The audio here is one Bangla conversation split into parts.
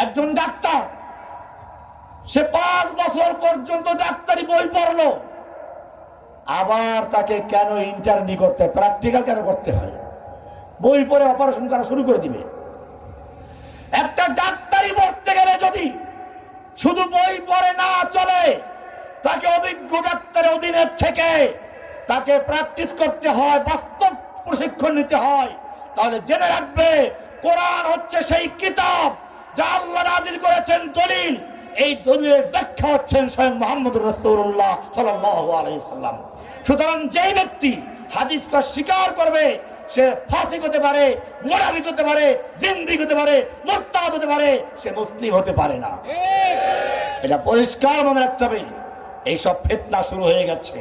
একজন ডাক্তার, সে 5 বছর পর্যন্ত ডাক্তারি বই পড়লো, আবার তাকে কেন ইন্টার্নি করতে, প্র্যাকটিক্যাল কেন করতে হয়? বই পড়ে অপারেশন করা শুরু করে দিবে। একটা ডাক্তারি পড়তে গেলে যদি শুধু বই পড়ে না চলে, তাকে অভিজ্ঞ ডাক্তারের অধীনে থেকে তাকে প্র্যাকটিস করতে হয়, বাস্তব প্রশিক্ষণ নিতে হয়। তাহলে জেনে রাখবে, কোরআন হচ্ছে সেই কিতাব যা আল্লাহ নাযিল করেছেন দলিল, এই দলিলের ব্যাখ্যা হচ্ছেন স্বয়ং মুহাম্মদুর রাসূলুল্লাহ সাল্লাল্লাহু আলাইহি সাল্লাম। সুতরাং যেই ব্যক্তি হাদিসকে স্বীকার করবে, সে ফাসিক হতে পারে, মুনাফিক হতে পারে, জিন্দিক হতে পারে, মুরতাদ হতে পারে, সে মুসলিম হতে পারে না। এটা পরিষ্কার মনে রাখতে হবে। এইসব ফিতনা শুরু হয়ে গেছে।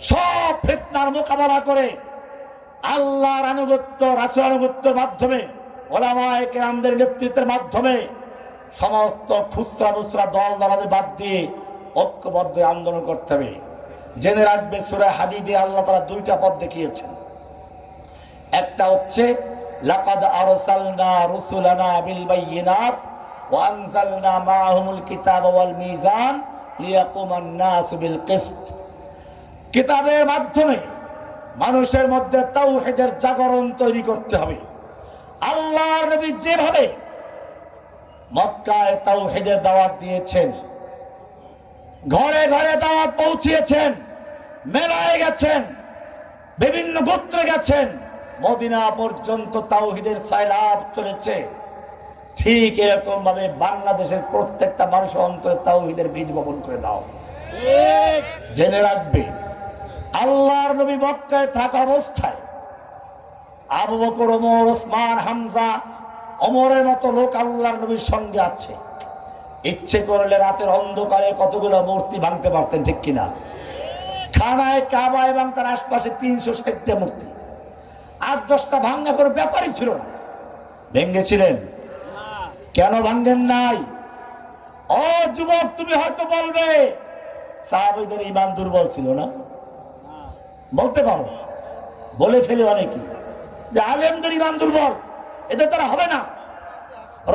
সব ফিতনার মোকাবেলা করে আল্লাহর আনুগত্য, রাসূল আনুগত্যের মাধ্যমে, ওলামায়ে কেরামদের নেতৃত্বের মাধ্যমে সমস্ত খুচরা মুচরা দল দলাদের বাদ দিয়ে ঐক্যবদ্ধ আন্দোলন করতে হবে। জেনে রাখবে, সূরা হাদীদে আল্লাহ তাআলা 2টা পথ দেখিয়েছেন। একটা হচ্ছে লাকাদ আরসালনা রুসুলানা বিল বাইয়িনাত ওয়া আনজালনা মাআহুমুল কিতাবা ওয়াল মিজান লিয়াকুমান নাসু বিল কিসত। কিতাবের মাধ্যমে মানুষের মধ্যে তাওহীদের জাগরণ তৈরি করতে হবে। আল্লাহর নবী যেভাবে মক্কায় তাওহীদের দাওয়াত দিয়েছেন, ঘরে ঘরে দাওয়াত পৌঁছিয়েছেন, মেলায় গেছেন, বিভিন্ন গোত্রে গেছেন, মদিনা পর্যন্ত তাওহীদের সাইলাব চলেছে, ঠিক এরকম ভাবে বাংলাদেশের প্রত্যেকটা মানুষের অন্তরে তাওহীদের বীজ বপন করে দাও। জেনে রাখবে, আল্লাহর নবী মক্কায় থাকা অবস্থায় আবু বকর, ওমর, ওসমান, হামজা, ওমরের মতো লোক আল্লাহর নবীর সঙ্গে আছে। ইচ্ছে করলে রাতের অন্ধকারে কতগুলো মূর্তি ভাঙতে পারতেন, ঠিক কিনা? খানায় কাবা এবং তার আশপাশে 360টা মূর্তি, 8-10টা ভাঙ্গা করে ব্যাপারই ছিল না। ভেঙ্গেছিলেন? কেন ভাঙ্গেন নাই? ও যুবক, তুমি হয়তো বলবে সাহাবীদের ঈমান দুর্বল ছিল না। বলতে পারো, বলে ফেলে অনেকে যে আলেমদের ঈমান দুর্বল, এদের তারা হবে না।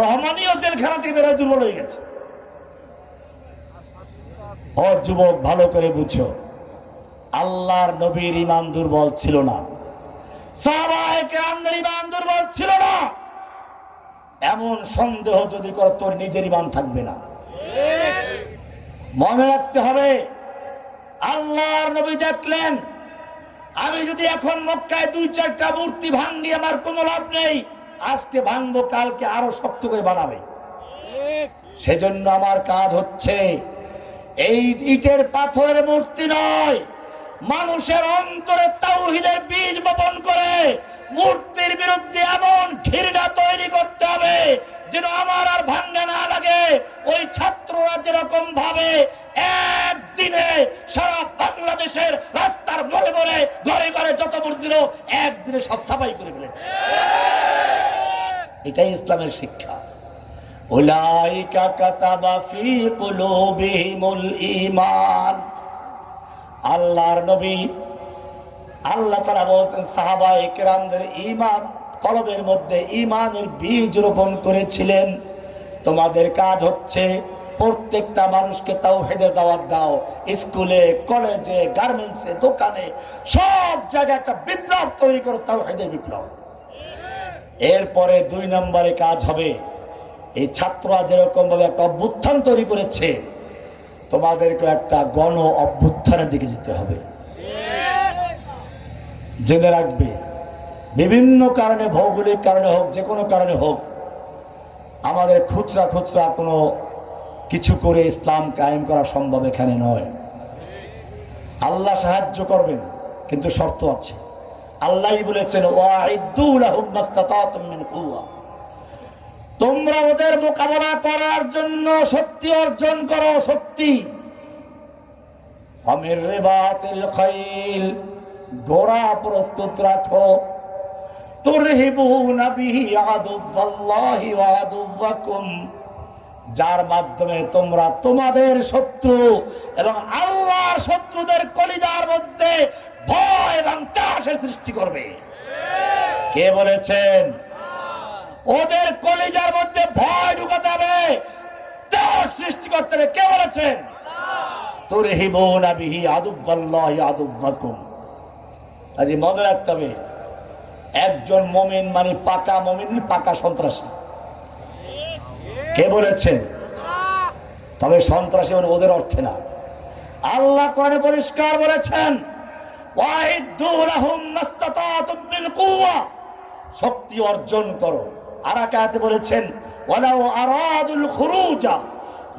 রহমানিও জেলখানা থেকে বেরোয় দুর্বল হয়ে গেছে। ও যুবক, ভালো করে বুঝো, আল্লাহর নবীর ঈমান দুর্বল ছিল না, সাহাবায়ে কেরামদের ঈমান দুর্বল ছিল না। এমন সন্দেহ যদি করো, তোর নিজের ঈমান থাকবে না। মনে রাখতে হবে, আল্লাহর নবী দেখলেন, আমি যদি এখন মক্কায় 2-4টা মূর্তি ভাঙি, আমার কোনো লাভ নেই। আজকে ভাঙবো, কালকে আরো শক্ত করে বানাবে। সেজন্য আমার কাজ হচ্ছে এই ইটের পাথরের মূর্তি নয়, মানুষের অন্তরে তাওহীদের বীজ বপন করে মূর্তির বিরুদ্ধে এমন ঘৃণা তৈরি করতে হবে যেন আমার আর ভাঙ্গা না লাগে। ওই ছাত্ররা যেরকম ভাবে একদিনে সারা বাংলাদেশের রাস্তার মোড়ে মোড়ে ঘরে ঘরে যত মূর্তি ছিল, একদিনে সব সাফাই করে ফেলেছে। এটাই ইসলামের শিক্ষা। উলাইকা কাতাবা ফি কুলুবিহিমুল ঈমান। আল্লাহর নবী, আল্লাহ তাআলা বলতেন, সাহাবায়ে কেরামদের ঈমান, কলবের মধ্যে ঈমানের বীজ রোপণ করেছিলেন। তোমাদের কাজ হচ্ছে প্রত্যেকটা মানুষকে তাওহীদের দাওয়াত দাও। স্কুলে, কলেজে, গার্মেন্টসে, দোকানে, সব জায়গায় একটা বিপ্লব তৈরি করো, তাওহীদের বিপ্লব। এরপরে 2 নম্বরে কাজ হবে, এই ছাত্ররা যেরকম ভাবে একটা অভ্যুত্থান তৈরি করেছে, তোমাদেরকে একটা গণ অভ্যুত্থানের দিকে যেতে হবে। জেনে রাখবে, বিভিন্ন কারণে, ভৌগোলিক কারণে হোক, যে কোনো কারণে হোক, আমাদের খুচরা খুচরা কোনো কিছু করে ইসলাম কায়েম করা সম্ভব এখানে নয়। আল্লাহ সাহায্য করবেন, কিন্তু শর্ত আছে। আল্লাহই বলেছেন, ওয়াইদু লাহুম মাসতাতাতুম মিন কুওয়া। তোমরা ওদের মোকাবেলা করার জন্য শক্তি অর্জন করো, শক্তি। আমির রিবাতিল খাইল, ঘোড়া প্রস্তুত রাখো। তুরহিবুনা বিহি আদুওয়াল্লাহি ওয়া আদুওয়াকুম, যার মাধ্যমে তোমরা তোমাদের শত্রু এবং আল্লাহর শত্রুদের কলিজার মধ্যে ভয় এবং ত্রাসের সৃষ্টি করবে। কে বলেছেন? ওদের কলিজার মধ্যে ভয় ঢুকাতে হবে, করেছেন? তুরহিবুনা বিহি আদুওয়াল্লাহি আদুওয়াকুম। আজ মনে রাখতে হবে, একজন মুমিন মানে পাকা মুমিন, পাকা সন্ত্রাসী। কে বলেছেন? তবে সন্ত্রাসী মানে ওদের অর্থে না। আল্লাহ কোরআনে পরিষ্কার বলেছেন, ওয়াইদু লাহুম মাসতাতাতুম মিন কুওয়া, শক্তি অর্জন করো। আর এক আয়াতে বলেছেন, ওয়ালাউ আরাদুল খুরুজা,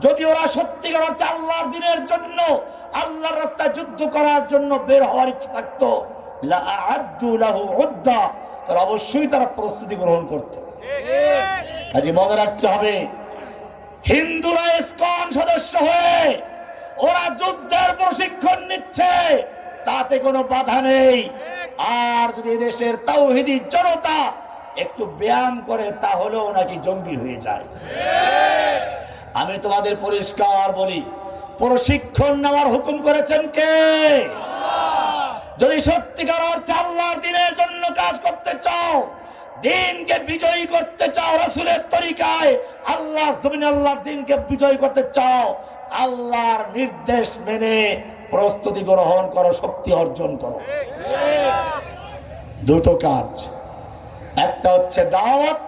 যদি ওরা সত্যিকার অর্থে আল্লাহর দ্বীনের জন্য, আল্লাহর রাস্তায় যুদ্ধ করার জন্য বের হওয়ার ইচ্ছা থাকতো, লা আ'আদ্দু লাহু উদ্দা, তাহলে অবশ্যই তারা প্রস্তুতি গ্রহণ করত। কাজে মনে রাখতে হবে, হিন্দুরা ইসকন সদস্য হয়ে ওরা যুদ্ধের প্রশিক্ষণ নিচ্ছে, তাতে কোনো বাধা নেই। আর যদি দেশের তাওহীদি জনতা একটু ব্যায়াম করে, তাহলেও নাকি জঙ্গি হয়ে যায়। আমি তোমাদের পরিষ্কার বলি, প্রশিক্ষণ নেওয়ার হুকুম করেছেন কে? যদি সত্যিকার অর্থে আল্লাহর দ্বীনের জন্য কাজ করতে চাও, দ্বীনকে বিজয়ী করতে চাও, রাসূলের তরিকায় আল্লাহর জমিনে আল্লাহর দ্বীনকে বিজয়ী করতে চাও, আল্লাহর নির্দেশ মেনে প্রস্তুতি গ্রহণ করো, শক্তি অর্জন করো। দুটো কাজ, একটা হচ্ছে দাওয়াত,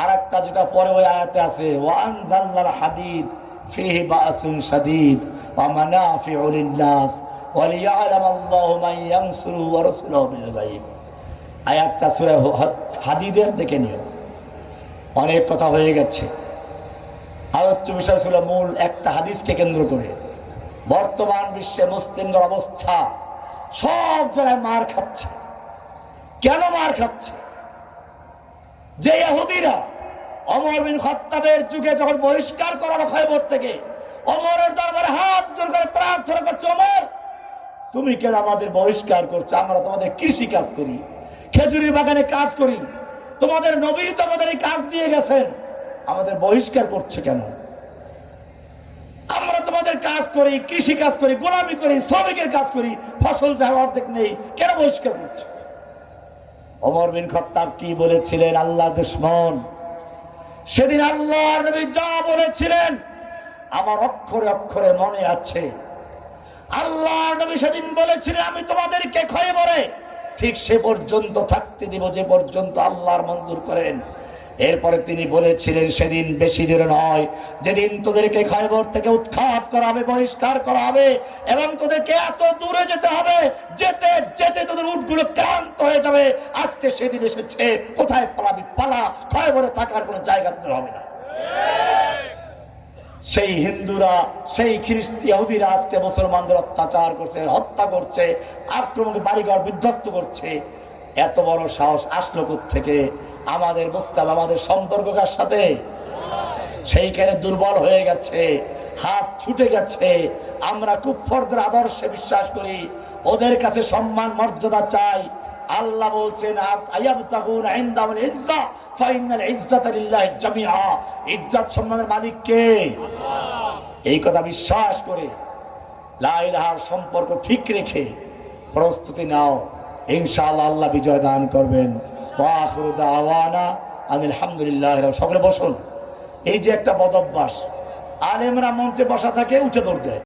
আর একটা যেটা পরে ওই আয়াতে আছে, ওয়ানজালনাল হাদিদ ফিহি বাসুন শাদীদ ওয়া মানাফিউ লিন-নাস ওয়া লিয়া'লামাল্লাহু মান ইয়ানসুরুহু ওয়া রাসূলুহু বিল গায়ব। আয়াতটা সূরা হাদিদের দেখে নিও। অনেক কথা হয়ে গেছে, আলোচ্য বিষয় ছিল মূল একটা হাদিসকে কেন্দ্র করে। বর্তমান বিশ্বে মুসলিমদের অবস্থা, সব জায়গায় মার খাচ্ছে। কেন মার খাচ্ছে? যে ইহুদিরা ওমর বিন খাত্তাবের যুগে যখন বহিষ্কার করা হয় খয়বর থেকে, ওমরের দরবারে হাত জোড় করে প্রার্থনা করছে, ওমর তুমি কেন আমাদের বহিষ্কার করছো? আমরা তোমাদের কৃষি কাজ করি, খেজুরি বাগানে কাজ করি, তোমাদের নবী তো আমাদের এই কাজ দিয়ে গেছেন, আমাদের বহিষ্কার করছে কেন? আমরা তোমাদের কাজ করি, কৃষি কাজ করি, গোলামি করি, শ্রমিকের কাজ করি, ফসল যাওয়ার অর্ধেক নেই, কেন বহিষ্কার করছো? ওমর বিন খাত্তাব কি বলেছিলেন? আল্লাহ দুশমন। সেদিন আল্লাহর নবী যা বলেছিলেন আমার অক্ষরে অক্ষরে মনে আছে। আল্লাহর নবী সেদিন বলেছিলেন, আমি তোমাদেরকে খয়বরে ঠিক সে পর্যন্ত থাকতে দিব যে পর্যন্ত আল্লাহর মঞ্জুর করেন। এরপরে তিনি বলেছিলেন, সেদিন বেশি দূর নয়, যেদিন তোদেরকে খয়বর থেকে উৎখাত করা হবে, বহিষ্কার করা হবে, এবং তোদেরকে এত দূরে যেতে হবে, যেতে যেতে তোদের উটগুলো ক্লান্ত হয়ে যাবে। আজকে সেদিন এসেছে, কোথায় পালাবি পালা, খয়বরে থাকার কোনো জায়গা তোদের হবে না। সেই হিন্দুরা, সেই ইহুদিরা আজকে মুসলমানদের অত্যাচার করছে, হত্যা করছে, আক্রমণে বাড়িঘর বিধ্বস্ত করছে। এত বড় সাহস আসলো থেকে? আমাদের বুঝতে হবে আমাদের সম্পর্ককার সাথে সেইখানে দুর্বল হয়ে গেছে, হাত ছুটে গেছে। আমরা কুফফারদের আদর্শে বিশ্বাস করি, ওদের কাছে সম্মান মর্যাদা চাই। আল্লাহ বলছেন, আয়াবতাগুনা ইনদাহুল ইজ্জা ফাইনাল ইজ্জাতা লিল্লাহি জামিআ, ইজ্জত সম্মানের মালিক কে? আল্লাহ। এই কথা বিশ্বাস করে লা ইলাহার সম্পর্ক ঠিক রেখে প্রস্তুতি নাও, ইনশাআল্লাহ আল্লাহ বিজয় দান করবেন। ওয়া আখিরু দাওয়ানা আলহামদুলিল্লাহ। সকলে বসুন। এই যে একটা বদ অভ্যাস, আলেমরা মঞ্চে বসা থাকে, উঠে দৌড় দেয়।